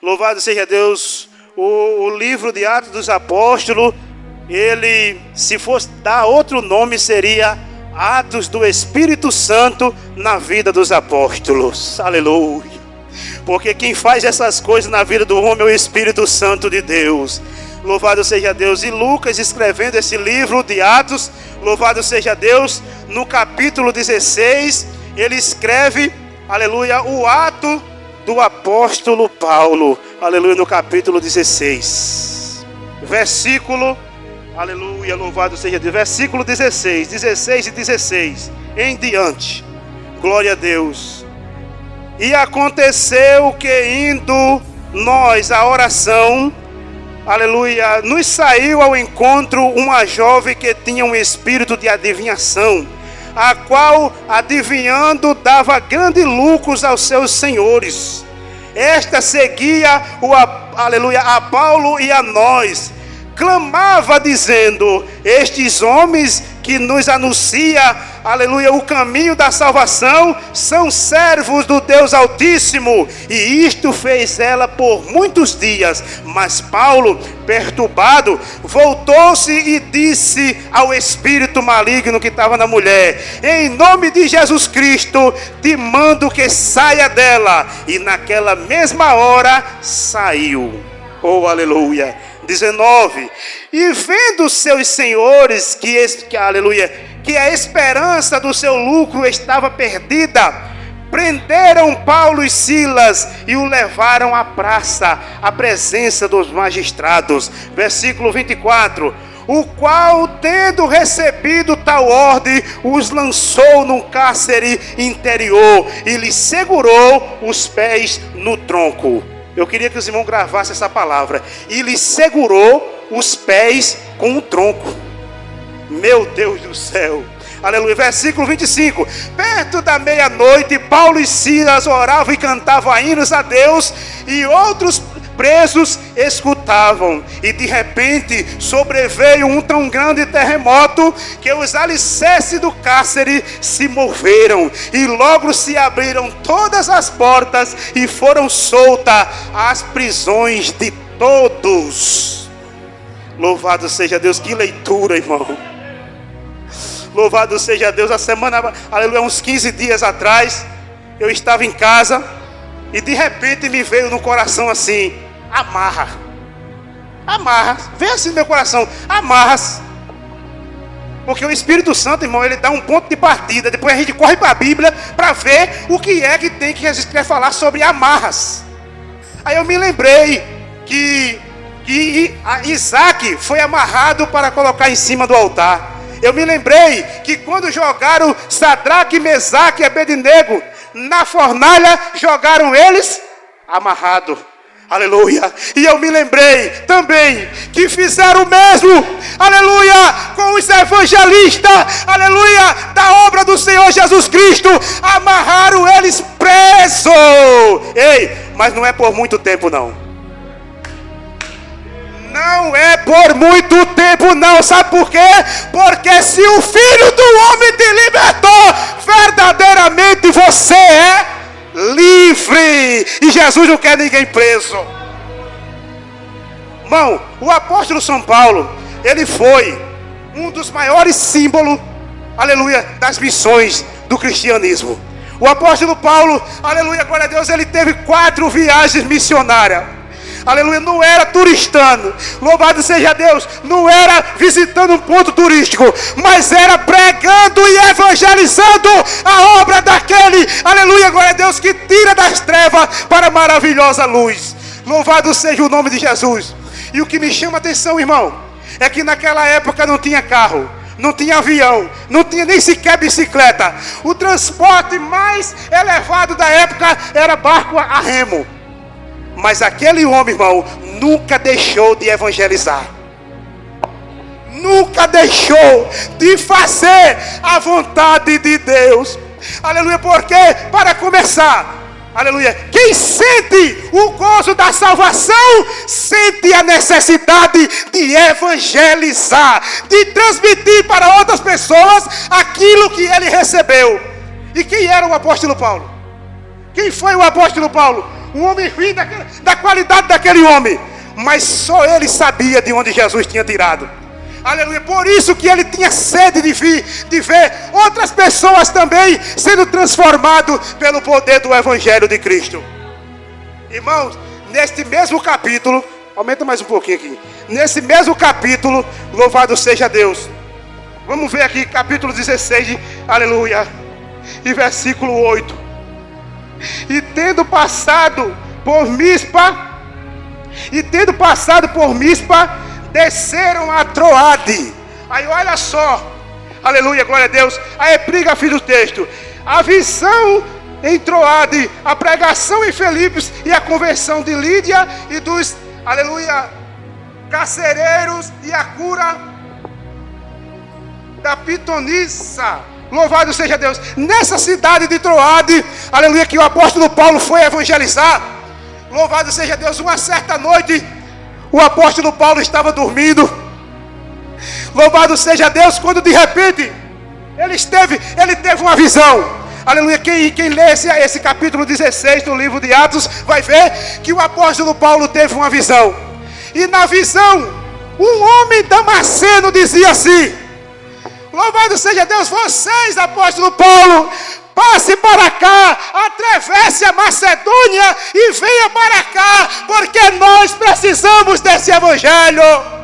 Louvado seja Deus. O livro de Atos dos Apóstolos, ele, se fosse dar outro nome, seria Atos do Espírito Santo na vida dos apóstolos. Aleluia. Porque quem faz essas coisas na vida do homem é o Espírito Santo de Deus. Louvado seja Deus. E Lucas, escrevendo esse livro de Atos, louvado seja Deus, no capítulo 16, ele escreve, aleluia, o ato do apóstolo Paulo, aleluia, no capítulo 16, versículo, aleluia, louvado seja Deus, versículo 16 e 16 em diante, glória a Deus. E aconteceu que indo nós à oração, aleluia, nos saiu ao encontro uma jovem que tinha um espírito de adivinhação, a qual, adivinhando, dava grandes lucros aos seus senhores. Esta seguia aleluia, a Paulo e a nós, clamava dizendo: estes homens que nos anuncia, aleluia, o caminho da salvação, são servos do Deus Altíssimo. E isto fez ela por muitos dias. Mas Paulo, perturbado, voltou-se e disse ao espírito maligno que estava na mulher: em nome de Jesus Cristo, te mando que saia dela. E naquela mesma hora saiu. Oh, aleluia. 19. E vendo seus senhores aleluia, que a esperança do seu lucro estava perdida, prenderam Paulo e Silas e o levaram à praça, à presença dos magistrados. Versículo 24. O qual, tendo recebido tal ordem, os lançou num cárcere interior e lhes segurou os pés no tronco. Eu queria que os irmãos gravassem essa palavra. E lhe segurou os pés com o tronco. Meu Deus do céu. Aleluia. Versículo 25. Perto da meia-noite, Paulo e Silas oravam e cantavam hinos a Deus, e outros presos escutavam. E de repente sobreveio um tão grande terremoto que os alicerces do cárcere se moveram, e logo se abriram todas as portas e foram soltas as prisões de todos. Louvado seja Deus. Que leitura, irmão. Louvado seja Deus. A semana, aleluia, uns 15 dias atrás, eu estava em casa e de repente me veio no coração assim: amarra. Veio assim no meu coração: amarras. Porque o Espírito Santo, irmão, ele dá um ponto de partida. Depois a gente corre para a Bíblia para ver o que é que tem, que Jesus quer falar sobre amarras. Aí eu me lembrei que Isaac foi amarrado para colocar em cima do altar. Eu me lembrei que quando jogaram Sadraque, Mesaque e Abednego na fornalha, jogaram eles amarrados. Aleluia. E eu me lembrei também que fizeram o mesmo, aleluia, com os evangelistas, aleluia, da obra do Senhor Jesus Cristo. Amarraram eles presos. Ei, mas não é por muito tempo não. Não é por muito tempo não. Sabe por quê? Porque se o Filho do Homem te libertou, verdadeiramente você é livre. E Jesus não quer ninguém preso. Irmão, o apóstolo São Paulo, ele foi um dos maiores símbolos, aleluia, das missões do cristianismo. O apóstolo Paulo, aleluia, glória a Deus, ele teve 4 viagens missionárias. Aleluia, não era turistando, louvado seja Deus, não era visitando um ponto turístico, mas era pregando e evangelizando a obra daquele, aleluia, glória a Deus, que tira das trevas para a maravilhosa luz. Louvado seja o nome de Jesus. E o que me chama a atenção, irmão, é que naquela época não tinha carro, não tinha avião, não tinha nem sequer bicicleta. O transporte mais elevado da época era barco a remo. Mas aquele homem, irmão, nunca deixou de evangelizar. Nunca deixou de fazer a vontade de Deus. Aleluia, porque, para começar, aleluia, quem sente o gozo da salvação, sente a necessidade de evangelizar, de transmitir para outras pessoas aquilo que ele recebeu. E quem era o apóstolo Paulo? Quem foi o apóstolo Paulo? Um homem ruim da qualidade daquele homem. Mas só ele sabia de onde Jesus tinha tirado. Aleluia. Por isso que ele tinha sede de ver outras pessoas também sendo transformadas pelo poder do Evangelho de Cristo. Irmãos, neste mesmo capítulo, aumenta mais um pouquinho aqui. Nesse mesmo capítulo, louvado seja Deus. Vamos ver aqui, capítulo 16, aleluia, e versículo 8. E tendo passado por Mispa, desceram a Troade. Aí olha só, aleluia, glória a Deus. Aí priga, filho, do texto. A visão em Troade, a pregação em Filipos e a conversão de Lídia e dos, aleluia, carcereiros e a cura da pitonissa. Louvado seja Deus. Nessa cidade de Troade, aleluia, que o apóstolo Paulo foi evangelizar. Louvado seja Deus. Uma certa noite, o apóstolo Paulo estava dormindo. Louvado seja Deus, quando de repente ele teve uma visão. Aleluia, quem lê esse capítulo 16 do livro de Atos vai ver que o apóstolo Paulo teve uma visão. E na visão, um homem damasceno dizia assim: louvado seja Deus, vocês, apóstolo Paulo, passe para cá, atravesse a Macedônia e venha para cá, porque nós precisamos desse evangelho.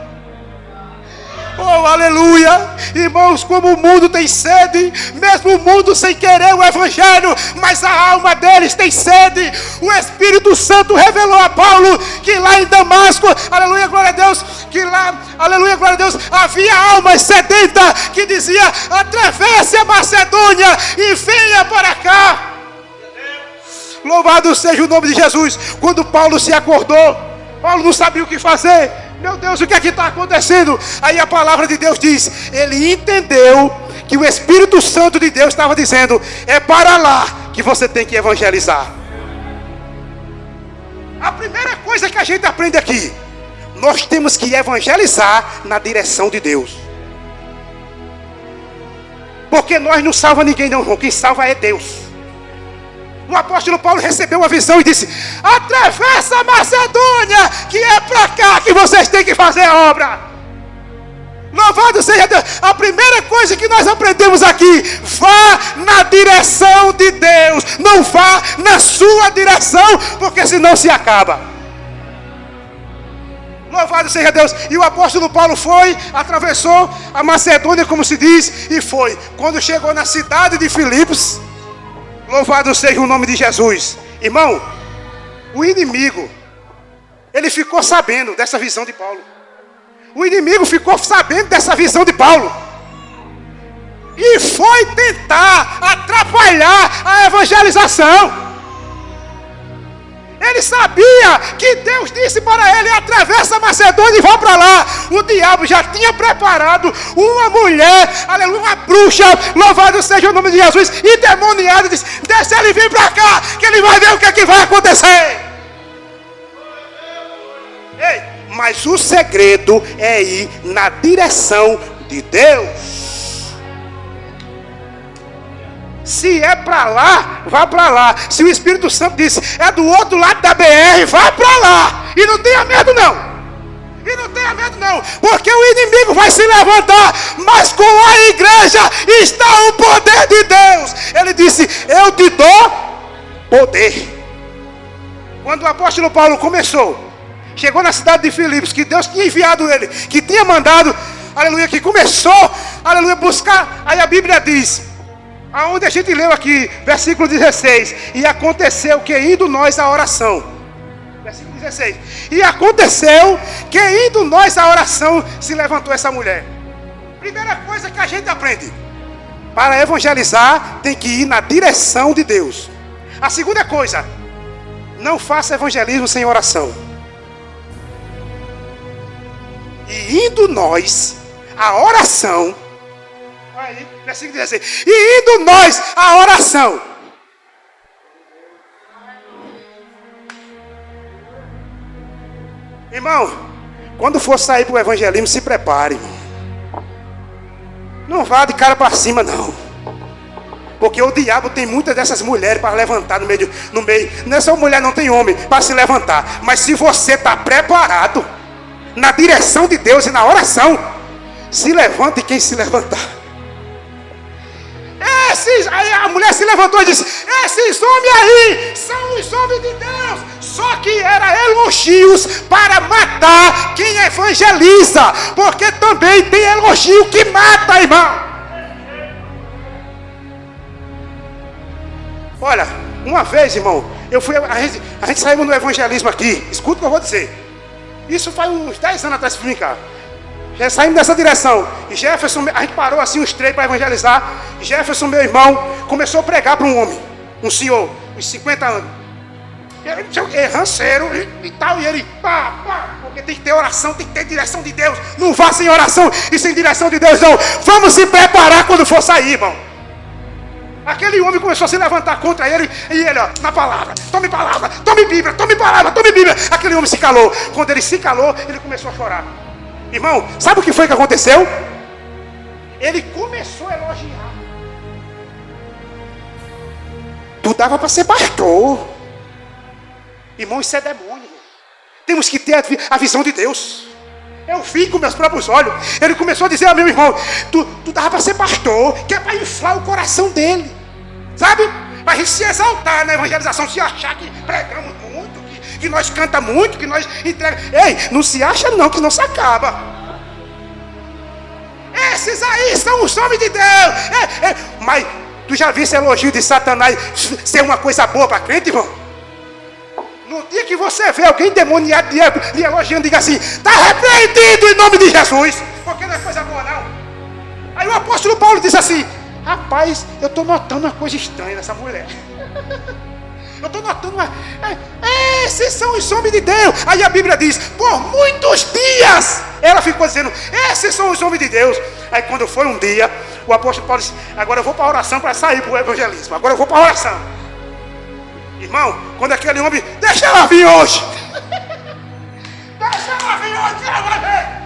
Oh, aleluia. Irmãos, como o mundo tem sede, mesmo o mundo sem querer o evangelho, mas a alma deles tem sede. O Espírito Santo revelou a Paulo que lá em Damasco, aleluia, glória a Deus, que lá, aleluia, glória a Deus, havia almas sedentas que dizia: atravesse a Macedônia e venha para cá. Louvado seja o nome de Jesus. Quando Paulo se acordou, Paulo não sabia o que fazer. Meu Deus, o que é que está acontecendo? Aí a palavra de Deus diz: ele entendeu que o Espírito Santo de Deus estava dizendo: é para lá que você tem que evangelizar. A primeira coisa que a gente aprende aqui: nós temos que evangelizar na direção de Deus. Porque nós não salva ninguém não, irmão. Quem salva é Deus. O apóstolo Paulo recebeu uma visão e disse: atravessa a Macedônia, que é para cá que vocês têm que fazer a obra. Louvado seja Deus. A primeira coisa que nós aprendemos aqui: vá na direção de Deus, não vá na sua direção, porque senão se acaba. Louvado seja Deus. E o apóstolo Paulo foi, atravessou a Macedônia, como se diz, e foi. Quando chegou na cidade de Filipos, louvado seja o nome de Jesus. Irmão, o inimigo, ele ficou sabendo dessa visão de Paulo. O inimigo ficou sabendo dessa visão de Paulo. E foi tentar atrapalhar a evangelização. Ele sabia que Deus disse para ele: atravessa a Macedônia e vá para lá. O diabo já tinha preparado uma mulher, aleluia, uma bruxa, louvado seja o nome de Jesus, endemoniada, disse: deixa ele vir para cá, que ele vai ver o que é que vai acontecer. Ei, mas o segredo é ir na direção de Deus. Se é para lá, vá para lá. Se o Espírito Santo disse: é do outro lado da BR, vá para lá. E não tenha medo não. E não tenha medo não. Porque o inimigo vai se levantar, mas com a igreja está o poder de Deus. Ele disse: eu te dou poder. Quando o apóstolo Paulo chegou na cidade de Filipos, que Deus tinha enviado ele, que tinha mandado, aleluia, que começou, aleluia, buscar. Aí a Bíblia diz, aonde a gente leu aqui, versículo 16: e aconteceu que indo nós à oração, versículo 16, e aconteceu que indo nós à oração, se levantou essa mulher. Primeira coisa que a gente aprende: para evangelizar tem que ir na direção de Deus. A segunda coisa: não faça evangelismo sem oração. E indo nós à oração, aí, versículo 16: e indo nós à oração. Irmão, quando for sair para o evangelismo, se prepare, irmão. Não vá de cara para cima, não. Porque o diabo tem muitas dessas mulheres para levantar no meio. Não é só mulher, não tem homem para se levantar. Mas se você está preparado na direção de Deus e na oração, se levante quem se levantar. Aí a mulher se levantou e disse: esses homens aí são os homens de Deus. Só que era elogios para matar quem evangeliza. Porque também tem elogio que mata, irmão. Olha, uma vez, irmão, a gente saiu no evangelismo aqui. Escuta o que eu vou dizer. Isso faz uns 10 anos atrás, se brincar. Já saímos nessa direção. E Jefferson, a gente parou assim uns 3 para evangelizar. Jefferson, meu irmão, começou a pregar para um homem, um senhor, uns 50 anos. Ele ranceiro e tal. E ele, porque tem que ter oração, tem que ter direção de Deus. Não vá sem oração e sem direção de Deus, não. Vamos se preparar quando for sair, irmão. Aquele homem começou a se levantar contra ele. E ele, ó, na palavra, tome Bíblia, tome palavra, tome Bíblia. Aquele homem se calou. Quando ele se calou, ele começou a chorar. Irmão, sabe o que foi que aconteceu? Ele começou a elogiar. Tu dava para ser pastor. Irmão, isso é demônio. Temos que ter a visão de Deus. Eu vi com meus próprios olhos. Ele começou a dizer a meu irmão: tu dava para ser pastor, que é para inflar o coração dele. Sabe? Para a gente se exaltar na evangelização, se achar que pregamos muito, que nós canta muito, que nós entregamos. Ei, não se acha não, que não se acaba. Esses aí são os homens de Deus. Mas tu já viu esse elogio de Satanás ser uma coisa boa para crente, irmão? No dia que você vê alguém demoniado lhe elogiando, diga assim: está repreendido em nome de Jesus, porque não é coisa boa não. Aí o apóstolo Paulo diz assim: rapaz, eu estou notando uma coisa estranha nessa mulher. Eu estou notando esses são os homens de Deus. Aí a Bíblia diz: por muitos dias ela ficou dizendo: esses são os homens de Deus. Aí quando foi um dia, o apóstolo Paulo disse: agora eu vou para a oração para sair para o evangelismo. Agora eu vou para a oração. Irmão, quando aquele homem: deixa ela vir hoje. Deixa ela vir hoje, ela vai ver.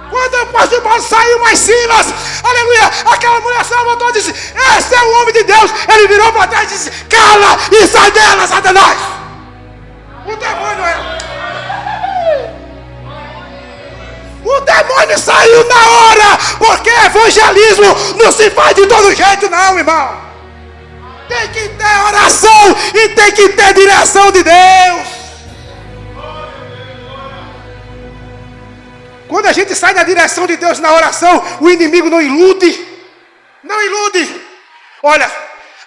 Quando o apóstolo Paulo saiu, mais Silas, aleluia, aquela mulher se levantou e disse: esse é o homem de Deus. Ele virou para trás e disse: cala e sai dela, Satanás. O demônio O demônio saiu na hora, porque evangelismo não se faz de todo jeito não, irmão. Tem que ter oração e tem que ter direção de Deus. Quando a gente sai da direção de Deus na oração, o inimigo não ilude. Não ilude. Olha,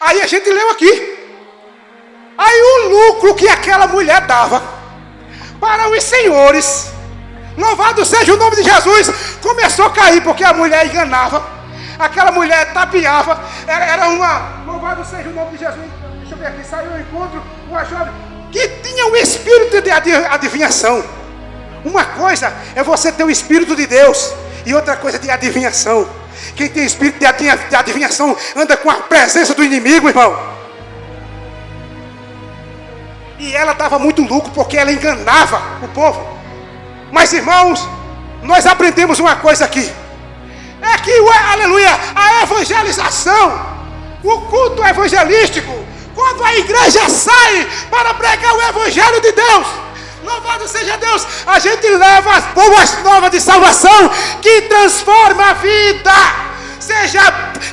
aí a gente leu aqui. Aí o lucro que aquela mulher dava para os senhores, louvado seja o nome de Jesus, começou a cair, porque a mulher enganava. Aquela mulher tapeava. Era uma, louvado seja o nome de Jesus. Deixa eu ver aqui, saiu ao encontro uma jovem que tinha o espírito de adivinhação. Uma coisa é você ter o Espírito de Deus, e outra coisa é de adivinhação. Quem tem espírito de adivinhação anda com a presença do inimigo, irmão. E ela dava muito lucro porque ela enganava o povo. Mas, irmãos, nós aprendemos uma coisa aqui. É que, aleluia, a evangelização, o culto evangelístico, quando a igreja sai para pregar o evangelho de Deus, louvado seja Deus, a gente leva as boas novas de salvação que transforma a vida.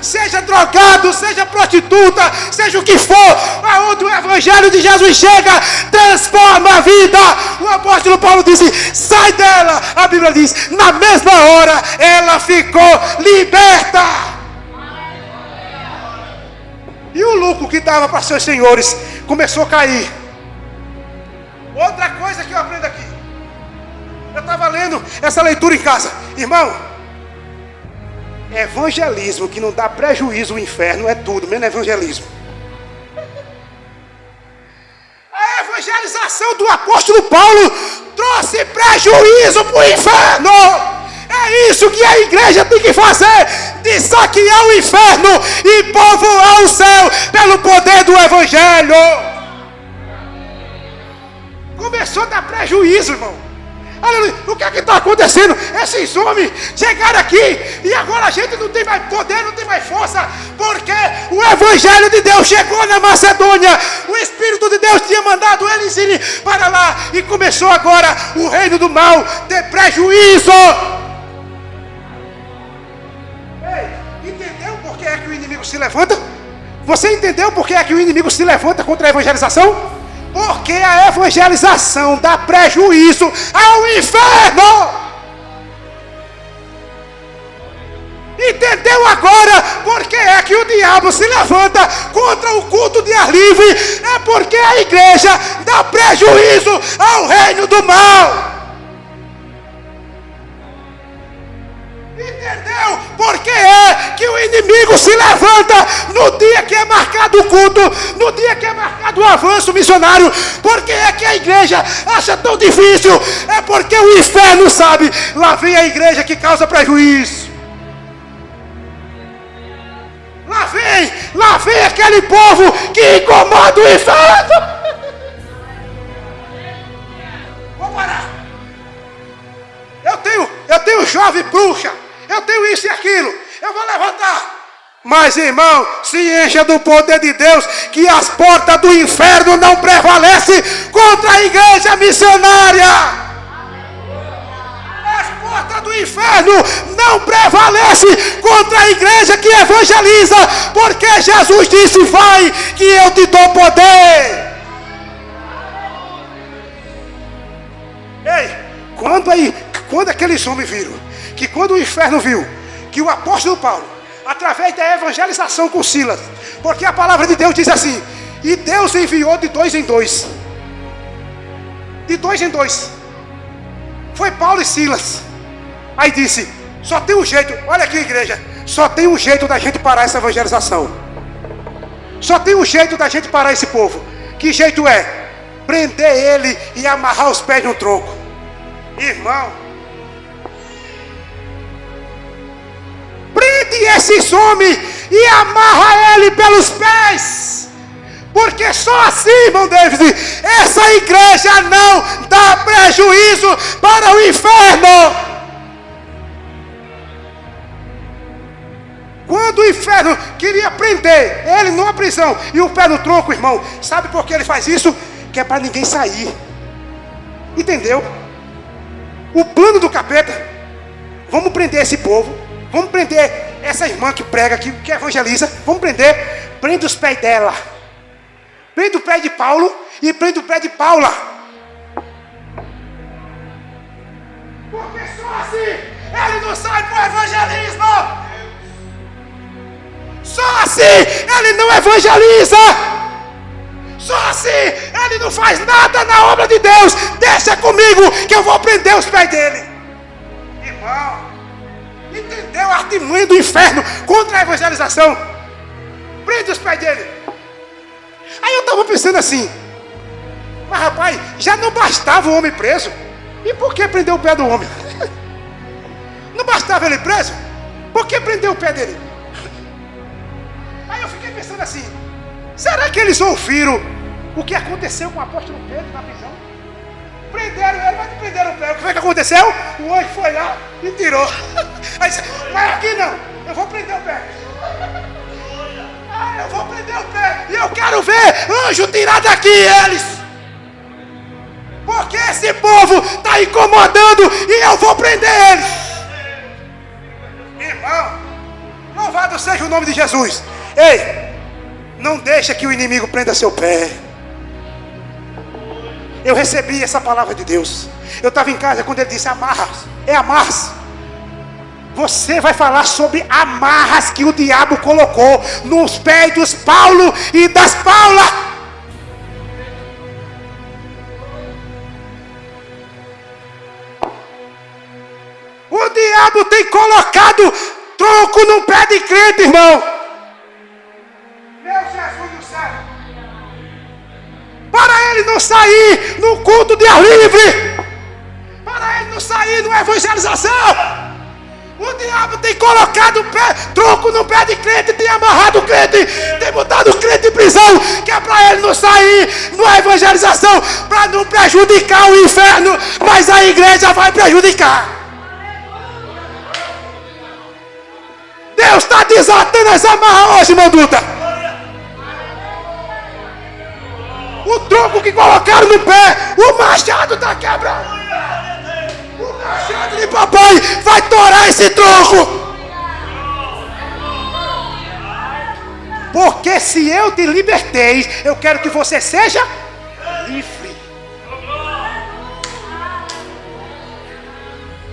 Seja drogado, seja prostituta, seja o que for, aonde o evangelho de Jesus chega, transforma a vida. O apóstolo Paulo disse: sai dela. A Bíblia diz: na mesma hora ela ficou liberta. E o lucro que dava para seus senhores começou a cair. Outra coisa que eu aprendo aqui, eu estava lendo essa leitura em casa, irmão. Evangelismo que não dá prejuízo ao inferno é tudo, menos evangelismo. A evangelização do apóstolo Paulo trouxe prejuízo para o inferno. É isso que a igreja tem que fazer: de saquear o inferno e povoar o céu pelo poder do evangelho. Começou a dar prejuízo, irmão. Aleluia. O que é que está acontecendo? Esses homens chegaram aqui e agora a gente não tem mais poder, não tem mais força, porque o Evangelho de Deus chegou na Macedônia. O Espírito de Deus tinha mandado eles irem para lá e começou agora o reino do mal ter prejuízo. Ei, entendeu por que é que o inimigo se levanta? Você entendeu por que é que o inimigo se levanta contra a evangelização? Porque a evangelização dá prejuízo ao inferno. Entendeu agora por que é que o diabo se levanta contra o culto de ar livre? É porque a igreja dá prejuízo ao reino do mal. Entendeu? Porque é que o inimigo se levanta no dia que é marcado o culto, no dia que é marcado o avanço missionário. Porque é que a igreja acha tão difícil? É porque o inferno sabe, lá vem a igreja que causa prejuízo. Lá vem aquele povo que incomoda o inferno. Vou parar. Eu tenho jovem bruxa. Eu tenho isso e aquilo. Eu vou levantar. Mas, irmão, se encha do poder de Deus, que as portas do inferno não prevalecem contra a igreja missionária. As portas do inferno não prevalecem contra a igreja que evangeliza, porque Jesus disse: vai, que eu te dou poder. Ei, quando aqueles homens viram que quando o inferno viu que o apóstolo Paulo, através da evangelização com Silas, porque a palavra de Deus diz assim: e Deus enviou de dois em dois. De dois em dois. Foi Paulo e Silas. Aí disse: só tem um jeito, olha aqui, igreja, só tem um jeito da gente parar essa evangelização. Só tem um jeito da gente parar esse povo. Que jeito é? Prender ele e amarrar os pés no tronco. Irmão, prende esses homens e amarra ele pelos pés. Porque só assim, irmão David, essa igreja não dá prejuízo para o inferno. Quando o inferno queria prender ele numa prisão e o pé no tronco, irmão, sabe por que ele faz isso? Que é para ninguém sair. Entendeu? O plano do capeta: vamos prender esse povo, vamos prender essa irmã que prega, que evangeliza, vamos prender. Prende os pés dela, prende o pé de Paulo e prende o pé de Paula. Porque só assim ele não sai para o evangelismo. Só assim ele não evangeliza. Só assim ele não faz nada na obra de Deus. Deixa comigo que eu vou prender os pés dele. Irmão, entendeu a artimanha do inferno contra a evangelização? Prende os pés dele. Aí eu estava pensando assim: mas rapaz, já não bastava o homem preso, e por que prender o pé do homem? Não bastava ele preso? Por que prender o pé dele? Aí eu fiquei pensando assim: será que eles ouviram o que aconteceu com o apóstolo Pedro na prisão? Prenderam ele, mas não prenderam o pé. O que foi que aconteceu? O anjo foi lá e tirou. Aí disse: mas aqui não, eu vou prender o pé. Eu vou prender o pé. E eu quero ver anjo tirar daqui eles. Porque esse povo está incomodando e eu vou prender eles. Irmão, louvado seja o nome de Jesus. Ei, não deixa que o inimigo prenda seu pé. Eu recebi essa palavra de Deus. Eu estava em casa quando ele disse: amarras. É amarras. Você vai falar sobre amarras que o diabo colocou nos pés dos Paulo e das Paula. O diabo tem colocado tronco no pé de crente, irmão. Meu Jesus do céu. Para ele não sair no culto de ar livre. Para ele não sair numa evangelização. O O diabo tem colocado tronco no pé de crente, tem amarrado o crente, tem botado o crente em prisão, que é para ele não sair na evangelização, para não prejudicar o inferno, mas a igreja vai prejudicar. Deus está desatando as amarras hoje, irmão Dutra. O tronco que colocaram no pé, o machado está quebrado. O machado de papai vai torar esse tronco. Porque se eu te libertei, eu quero que você seja livre.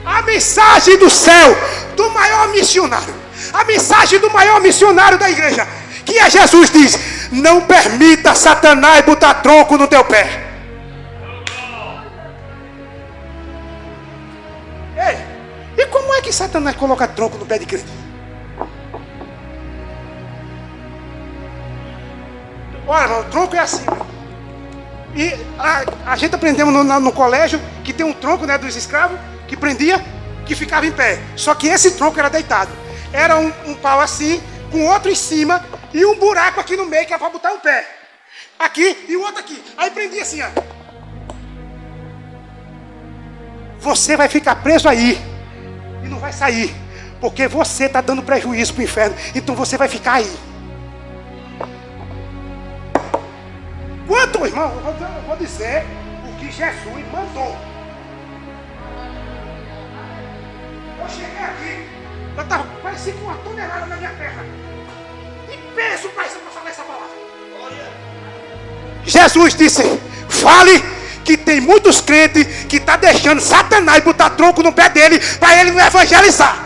A mensagem do céu, do maior missionário, a mensagem do maior missionário da igreja, que é Jesus, diz: não permita Satanás botar tronco no teu pé. Ei, e como é que Satanás coloca tronco no pé de crente? Olha, o tronco é assim. E a gente aprendeu no colégio que tem um tronco, né, dos escravos, que prendia, que ficava em pé. Só que esse tronco era deitado. Era um pau assim, com outro em cima e um buraco aqui no meio que era para botar o pé. Aqui e o outro aqui. Aí prendia assim, ó. Você vai ficar preso aí e não vai sair, porque você está dando prejuízo para o inferno. Então você vai ficar aí. Quanto, irmão? Eu vou dizer o que Jesus mandou. Eu cheguei aqui, eu estava parecendo com uma tonelada na minha perna. E peso para falar essa palavra. Jesus disse: fale que tem muitos crentes que estão deixando Satanás botar tronco no pé dele para ele não evangelizar.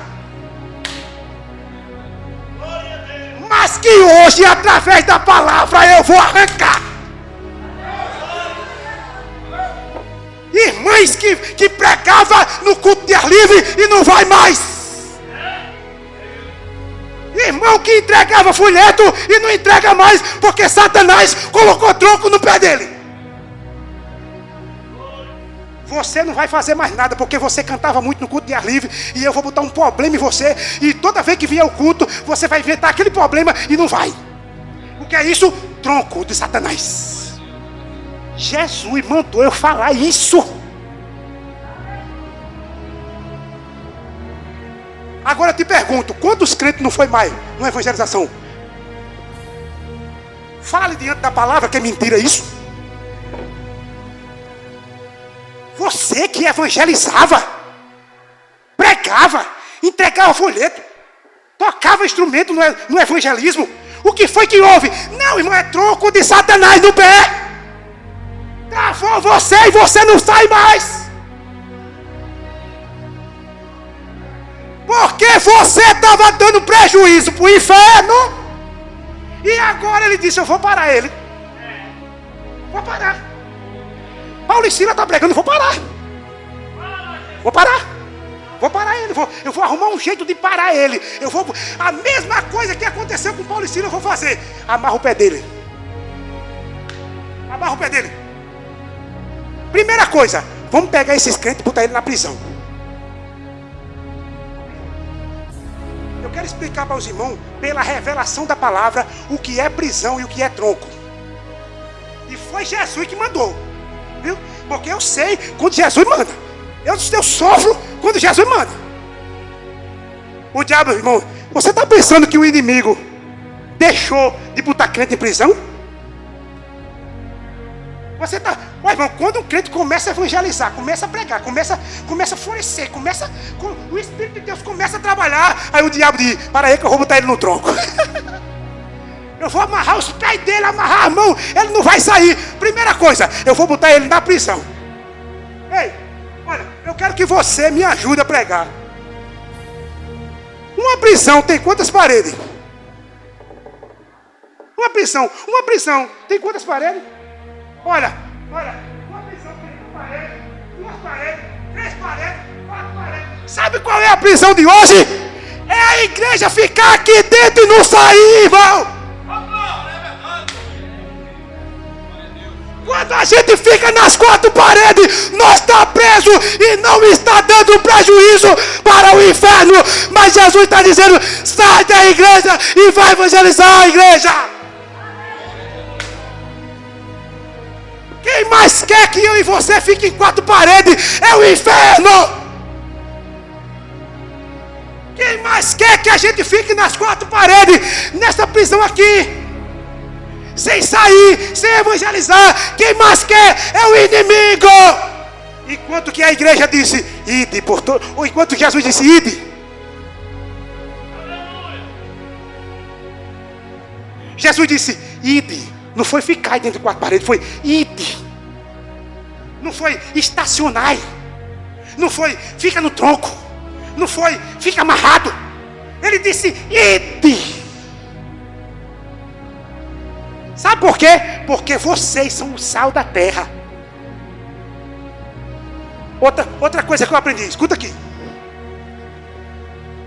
Mas que hoje, através da palavra, eu vou arrancar. Irmãs que pregava no culto de ar livre e não vai mais. Irmão que entregava folheto e não entrega mais, porque Satanás colocou tronco no pé dele. Você não vai fazer mais nada, porque você cantava muito no culto de ar livre, e eu vou botar um problema em você, e toda vez que vier o culto, você vai inventar aquele problema e não vai. O que é isso? Tronco de Satanás. Jesus mandou eu falar isso. Agora eu te pergunto, quantos crentes não foi mais na evangelização? Fale diante da palavra que é mentira isso. Você que evangelizava, pregava, entregava folheto, tocava instrumento no evangelismo, o que foi que houve? Não, irmão, é tronco de Satanás no pé. Travou você e você não sai mais. Porque você estava dando prejuízo para o inferno. E agora ele disse: eu vou parar ele. Vou parar. Paulo e Silas está pregando, vou parar. Vou parar. Vou parar ele. Eu vou arrumar um jeito de parar ele. A mesma coisa que aconteceu com Paulo e Silas eu vou fazer. Amarra o pé dele. Amarra o pé dele. Primeira coisa, vamos pegar esses crentes e botar ele na prisão. Eu quero explicar para os irmãos, pela revelação da palavra, o que é prisão e o que é tronco. E foi Jesus que mandou, viu? Porque eu sei quando Jesus manda. Eu sofro quando Jesus manda. O diabo, irmão, você está pensando que o inimigo deixou de botar crente em prisão? Você está... Olha, irmão, quando um crente começa a evangelizar, começa a pregar, começa a florescer, o Espírito de Deus começa a trabalhar, aí o diabo diz: para aí que eu vou botar ele no tronco. Eu vou amarrar os pés dele, amarrar a mão, ele não vai sair. Primeira coisa, eu vou botar ele na prisão. Ei, olha, eu quero que você me ajude a pregar. Uma prisão tem quantas paredes? Uma prisão tem quantas paredes? Olha, uma prisão tem uma parede, duas paredes, três paredes, quatro paredes. Sabe qual é a prisão de hoje? É a igreja ficar aqui dentro e não sair, irmão. Quando a gente fica nas quatro paredes, nós está preso e não está dando prejuízo para o inferno. Mas Jesus está dizendo: sai da igreja e vai evangelizar a igreja. Quem mais quer que eu e você fiquem em quatro paredes é o inferno. Quem mais quer que a gente fique nas quatro paredes, nessa prisão aqui, sem sair, sem evangelizar? Quem mais quer é o inimigo. Enquanto que a igreja disse: ide por todo, ou enquanto Jesus disse: ide. Jesus disse: ide. Não foi ficar dentro de quatro paredes, foi ide. Não foi estacionar. Não foi fica no tronco. Não foi fica amarrado. Ele disse: ide. Sabe por quê? Porque vocês são o sal da terra. Outra coisa que eu aprendi, escuta aqui.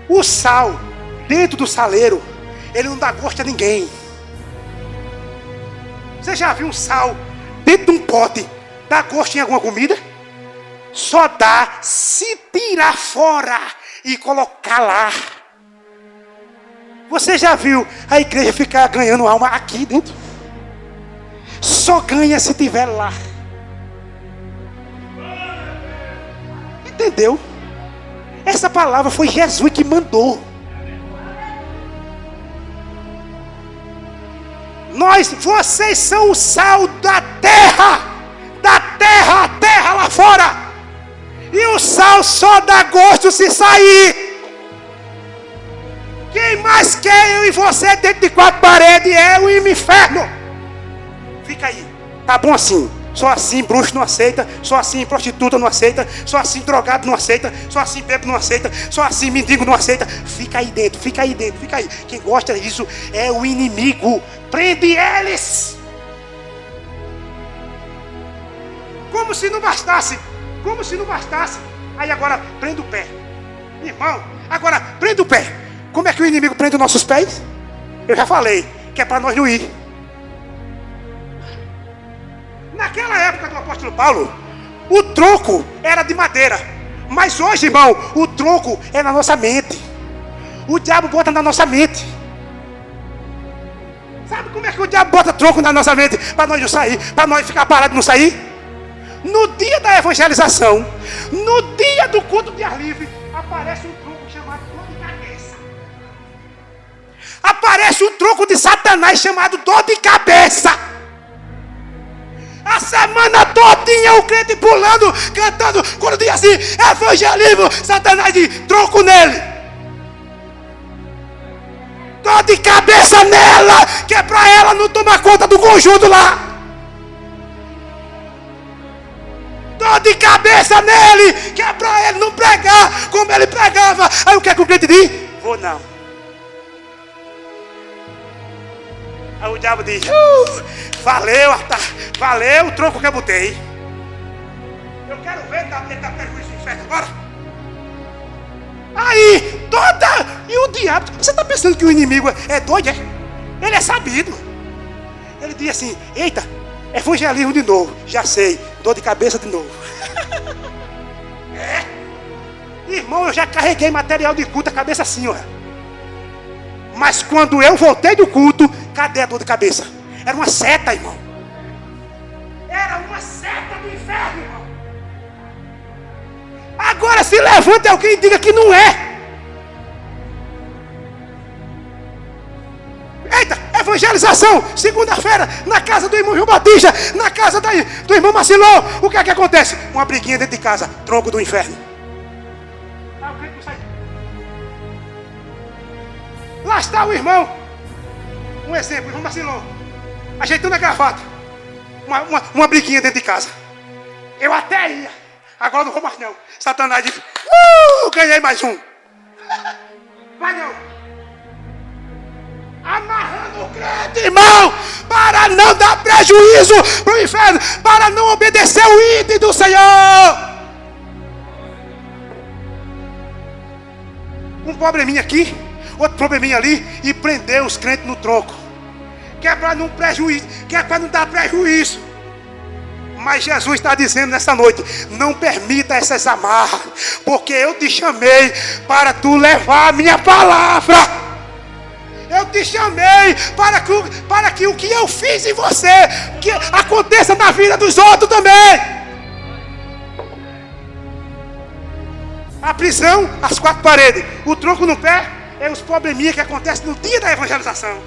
O sal dentro do saleiro, ele não dá gosto a ninguém. Você já viu um sal dentro de um pote dar gosto em alguma comida? Só dá se tirar fora e colocar lá. Você já viu a igreja ficar ganhando alma aqui dentro? Só ganha se tiver lá. Entendeu? Essa palavra foi Jesus que mandou. Vocês são o sal da terra. A terra lá fora. E o sal só dá gosto se sair. Quem mais quer eu e você dentro de quatro paredes é o inferno. Fica aí, tá bom assim. Só assim bruxo não aceita. Só assim prostituta não aceita. Só assim drogado não aceita. Só assim bebo não aceita. Só assim mendigo não aceita. Fica aí dentro, fica aí dentro, fica aí. Quem gosta disso é o inimigo. Prende eles. Como se não bastasse. Como se não bastasse. Aí agora prende o pé. Irmão, agora prende o pé. Como é que o inimigo prende os nossos pés? Eu já falei que é para nós não ir. Naquela época do apóstolo Paulo, o tronco era de madeira. Mas hoje, irmão, o tronco é na nossa mente. O diabo bota na nossa mente. Sabe como é que o diabo bota tronco na nossa mente? Para nós não sair, para nós ficar parados e não sair? No dia da evangelização, no dia do culto de ar livre, aparece um tronco chamado dor de cabeça. Aparece um tronco de Satanás chamado dor de cabeça. A semana todinha o crente pulando, cantando, quando diz assim, evangelismo, Satanás diz, tronco nele. Dor de cabeça nela, que é para ela não tomar conta do conjunto lá. Dor de cabeça nele, que é para ele não pregar como ele pregava. Aí o que é que o crente diz? Vou não. Aí o diabo diz, valeu, valeu o tronco que eu botei. Eu quero ver ele dar prejuízo no inferno agora. Aí, e o diabo, você está pensando que o inimigo é doido, é? Ele é sabido. Ele diz assim, eita, evangelismo de novo, já sei, dor de cabeça de novo. É. Irmão, eu já carreguei material de culto, a cabeça assim, ó. Mas quando eu voltei do culto, cadê a dor de cabeça? Era uma seta, irmão. Era uma seta do inferno, irmão. Agora se levanta alguém e diga que não é. Eita, evangelização, segunda-feira, na casa do irmão João Batista, na casa do irmão Marcilão. O que é que acontece? Uma briguinha dentro de casa, tronco do inferno. Lá está o irmão. Um exemplo, o irmão Marcilão, ajeitando a gravata. Uma briguinha dentro de casa. Eu até ia. Agora não vou mais não. Satanás diz, ganhei mais um. Vai não. Amarrando o crente, irmão, para não dar prejuízo para o inferno, para não obedecer o ídolo do Senhor. Um probleminha aqui, outro probleminha ali, e prender os crentes no tronco. Que é para não prejuízo, que é para não dar prejuízo. Mas Jesus está dizendo nessa noite: não permita essas amarras, porque eu te chamei para tu levar a minha palavra. Eu te chamei para que o que eu fiz em você que aconteça na vida dos outros também. A prisão, as quatro paredes, o tronco no pé, é os probleminhas que acontecem no dia da evangelização.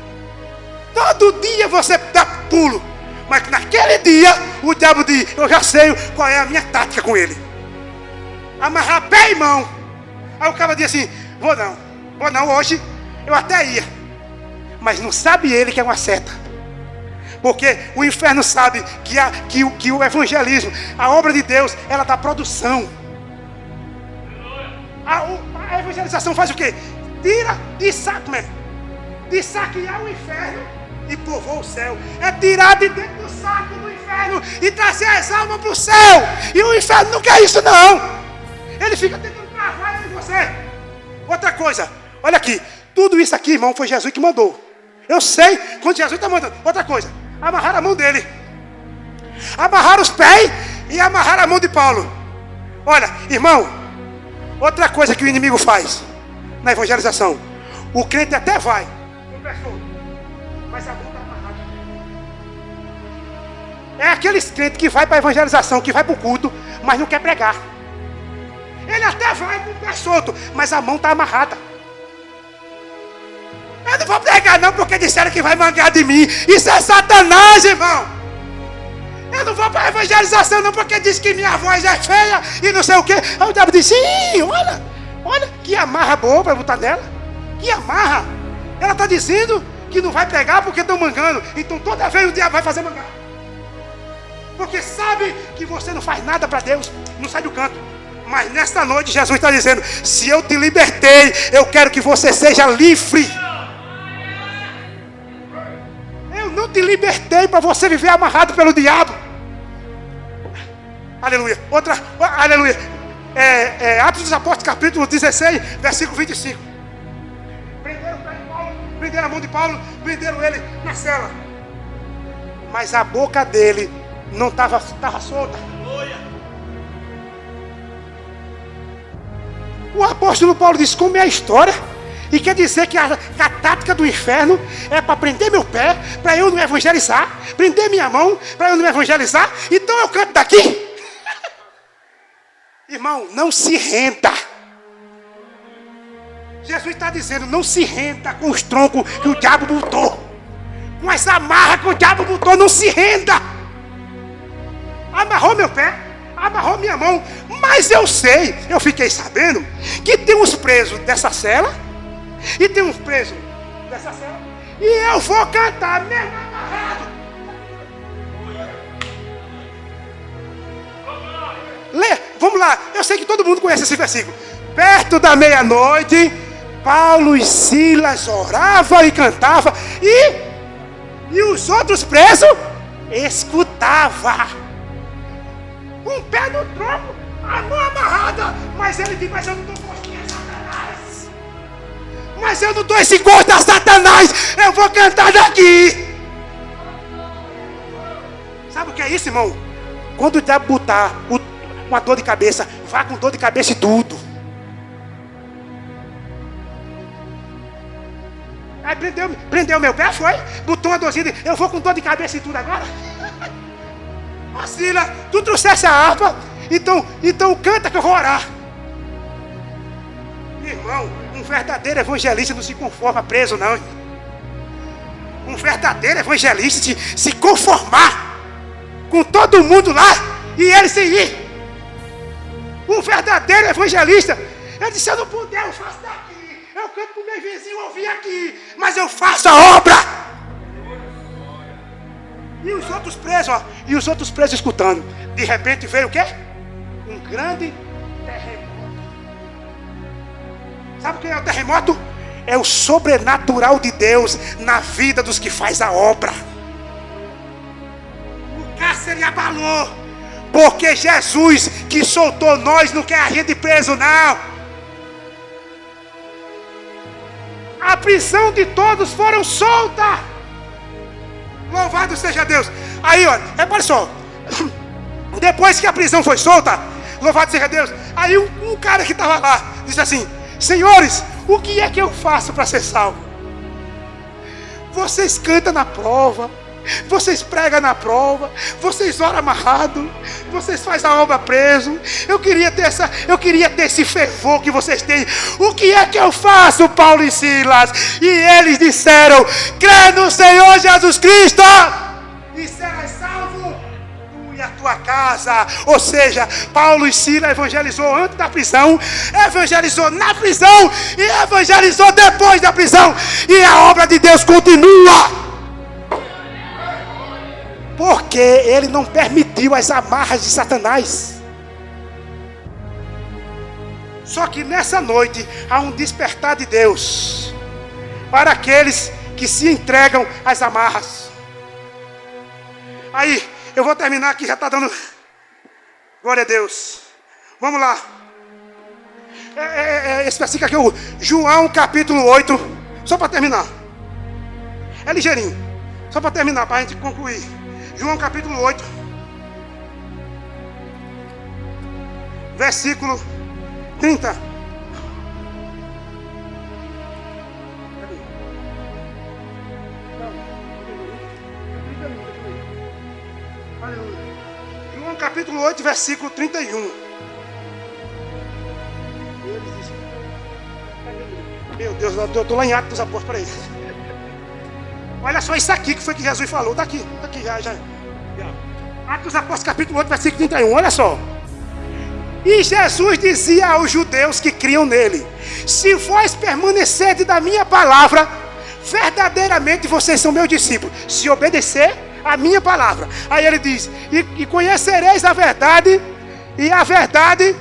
Todo dia você dá pulo, mas naquele dia o diabo diz: eu já sei qual é a minha tática com ele. Amarrar pé e mão. Aí o cara diz assim: vou não hoje, eu até ia. Mas não sabe ele que é uma seta. Porque o inferno sabe que o evangelismo, a obra de Deus, ela dá produção. A evangelização faz o quê? Tira de saquear o inferno e povoa o céu. É tirar de dentro do saco do inferno e trazer as almas para o céu. E o inferno não quer isso não. Ele fica tentando travar em você. Outra coisa, olha aqui. Tudo isso aqui, irmão, foi Jesus que mandou. Eu sei quando Jesus está mandando. Outra coisa, amarrar a mão dele, amarrar os pés e amarrar a mão de Paulo. Olha, irmão, outra coisa que o inimigo faz na evangelização: o crente até vai, mas a mão está amarrada. É aqueles crentes que vai para a evangelização, que vai para o culto, mas não quer pregar. Ele até vai com o pé solto, mas a mão está amarrada. Eu não vou pregar não, porque disseram que vai mangar de mim. Isso é Satanás, irmão. Eu não vou para a evangelização não, porque diz que minha voz é feia e não sei o quê. Aí o diabo disse: sim, olha, que amarra boa para botar nela. Que amarra. Ela está dizendo que não vai pregar porque estão mangando. Então toda vez o diabo vai fazer mangar. Porque sabe que você não faz nada para Deus, não sai do canto. Mas nesta noite Jesus está dizendo: se eu te libertei, eu quero que você seja livre. Eu não te libertei para você viver amarrado pelo diabo. Aleluia. Aleluia. Atos dos Apóstolos, capítulo 16, versículo 25. Prenderam o pé de Paulo, prenderam a mão de Paulo, prenderam ele na cela. Mas a boca dele não estava solta. O apóstolo Paulo disse: como é a história? E quer dizer que a tática do inferno é para prender meu pé, para eu não evangelizar, prender minha mão, para eu não evangelizar. Então eu canto daqui. Irmão, não se renda. Jesus está dizendo: não se renda com os troncos que o diabo botou, com essa amarra que o diabo botou. Não se renda. Amarrou meu pé, amarrou minha mão, mas eu fiquei sabendo que tem uns presos dessa cela e tem uns presos dessa cela, e eu vou cantar mesmo amarrado. Vamos lá, eu sei que todo mundo conhece esse versículo. Perto da meia-noite, Paulo e Silas oravam e cantavam, e os outros presos escutavam. Um pé no tronco, a mão amarrada, mas ele diz: mas eu não estou gostando de Satanás. Mas eu não dou esse gosto a Satanás, eu vou cantar daqui. Sabe o que é isso, irmão? Quando o diabo botar uma dor de cabeça, vá com dor de cabeça e tudo. Aí prendeu meu pé, foi? Botou uma dorzinha, eu vou com dor de cabeça e tudo agora? Ó, Silas, tu trouxesse a harpa, então canta que eu vou orar. Irmão, um verdadeiro evangelista não se conforma preso, não. Um verdadeiro evangelista se conformar com todo mundo lá e ele sem ir. Um verdadeiro evangelista, ele disse: se eu não puder, eu faço daqui. Eu canto para o meu vizinho ouvir aqui, mas eu faço a obra. E os outros presos, escutando. De repente veio o quê? Um grande terremoto. Sabe o que é o terremoto? É o sobrenatural de Deus na vida dos que faz a obra. O cárcere abalou, porque Jesus que soltou nós não quer a gente preso, não. A prisão de todos foram soltas. Louvado seja Deus. Aí, olha, repare só. Depois que a prisão foi solta, louvado seja Deus, aí um cara que estava lá disse assim: senhores, o que é que eu faço para ser salvo? Vocês cantam na prova, vocês pregam na prova, vocês oram amarrado, vocês fazem a obra preso. Eu queria ter esse fervor que vocês têm. O que é que eu faço, Paulo e Silas? E eles disseram: crê no Senhor Jesus Cristo e serás salvo, tu e a tua casa. Ou seja, Paulo e Silas evangelizou antes da prisão, evangelizou na prisão e evangelizou depois da prisão. E a obra de Deus continua, porque ele não permitiu as amarras de Satanás. Só que nessa noite há um despertar de Deus para aqueles que se entregam às amarras. Aí, eu vou terminar aqui, já está dando. Glória a Deus. Vamos lá. Esse versículo aqui, João capítulo 8. Só para terminar. É ligeirinho. Só para terminar, para a gente concluir. João capítulo 8, versículo 30. João capítulo 8, versículo 31. Meu Deus, eu estou lá em Atos dos Apóstolos, peraí. Olha só isso aqui que foi que Jesus falou. Está aqui já. Atos dos Apóstolos capítulo 8, versículo 31. Olha só. E Jesus dizia aos judeus que criam nele: se vós permanecerdes da minha palavra, verdadeiramente vocês são meus discípulos, se obedecer a minha palavra. Aí ele diz: e conhecereis a verdade, e a verdade.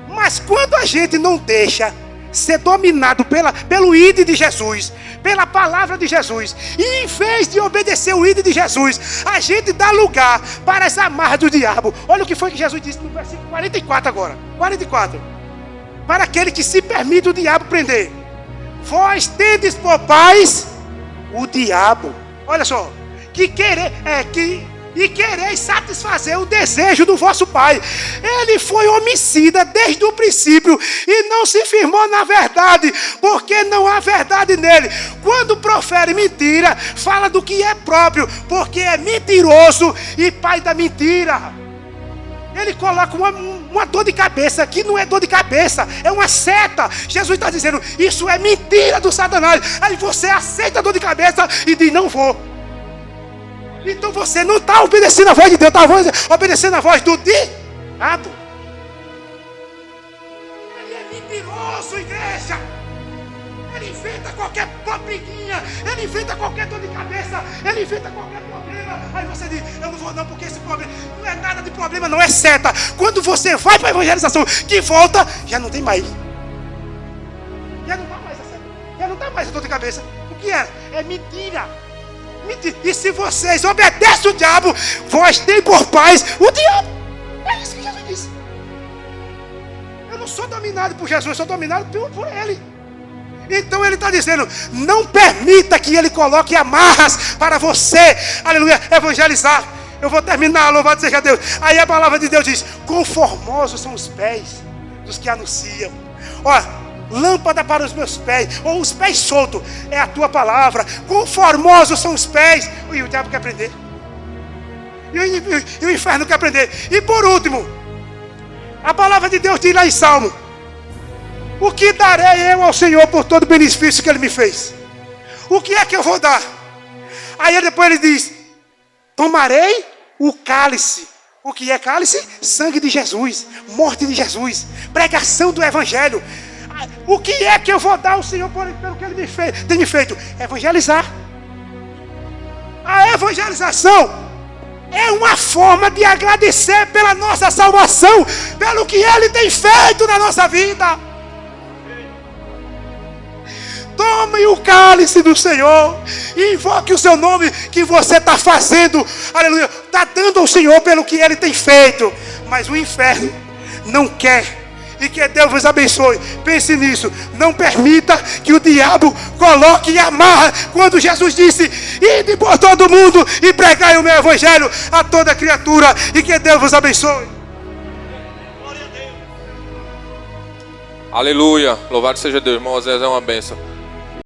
Mas quando a gente não deixa ser dominado pelo ID de Jesus, pela palavra de Jesus, e em vez de obedecer o ID de Jesus, a gente dá lugar para essa amarra do diabo. Olha o que foi que Jesus disse no versículo 44 agora. 44. Para aquele que se permite o diabo prender: vós tendes por pais o diabo. Olha só. E quereis satisfazer o desejo do vosso pai. Ele foi homicida desde o princípio e não se firmou na verdade, porque não há verdade nele. Quando profere mentira, fala do que é próprio, porque é mentiroso e pai da mentira. Ele coloca uma dor de cabeça que não é dor de cabeça, é uma seta. Jesus está dizendo: isso é mentira do Satanás. Aí você aceita a dor de cabeça e diz: não vou. Então você não está obedecendo a voz de Deus, está obedecendo a voz do diabo. Ele é mentiroso, igreja. Ele inventa qualquer briguinha, ele inventa qualquer dor de cabeça, ele inventa qualquer problema. Aí você diz: eu não vou não, porque esse problema não é nada de problema, não é seta. Quando você vai para a evangelização, que volta, já não tem mais. Já não está mais a seta, já não está mais a dor de cabeça. O que é? É mentira. E se vocês obedecem o diabo, vós têm por pais o diabo. É isso que Jesus disse. Eu não sou dominado por Jesus, eu sou dominado por ele. Então ele está dizendo: não permita que ele coloque amarras para você, aleluia, evangelizar. Eu vou terminar, louvado seja Deus. Aí a palavra de Deus diz: conformosos são os pés dos que anunciam. Olha, lâmpada para os meus pés, ou os pés soltos, é a tua palavra. Conformosos são os pés. E o diabo quer prender, e o inferno quer prender. E por último, a palavra de Deus diz lá em Salmo: o que darei eu ao Senhor por todo o benefício que Ele me fez? O que é que eu vou dar? Aí depois ele diz: tomarei o cálice. O que é cálice? Sangue de Jesus, morte de Jesus, pregação do Evangelho. O que é que eu vou dar ao Senhor pelo que Ele tem me feito? Evangelizar. A evangelização é uma forma de agradecer pela nossa salvação, pelo que Ele tem feito na nossa vida. Tome o cálice do Senhor e invoque o seu nome que você está fazendo, aleluia, está dando ao Senhor pelo que Ele tem feito. Mas o inferno não quer E que Deus vos abençoe. Pense nisso. Não permita que o diabo coloque e amarra. Quando Jesus disse: ide por todo mundo e pregai o meu evangelho a toda criatura. E que Deus vos abençoe. Aleluia. Louvado seja Deus. Irmão Zé é uma bênção.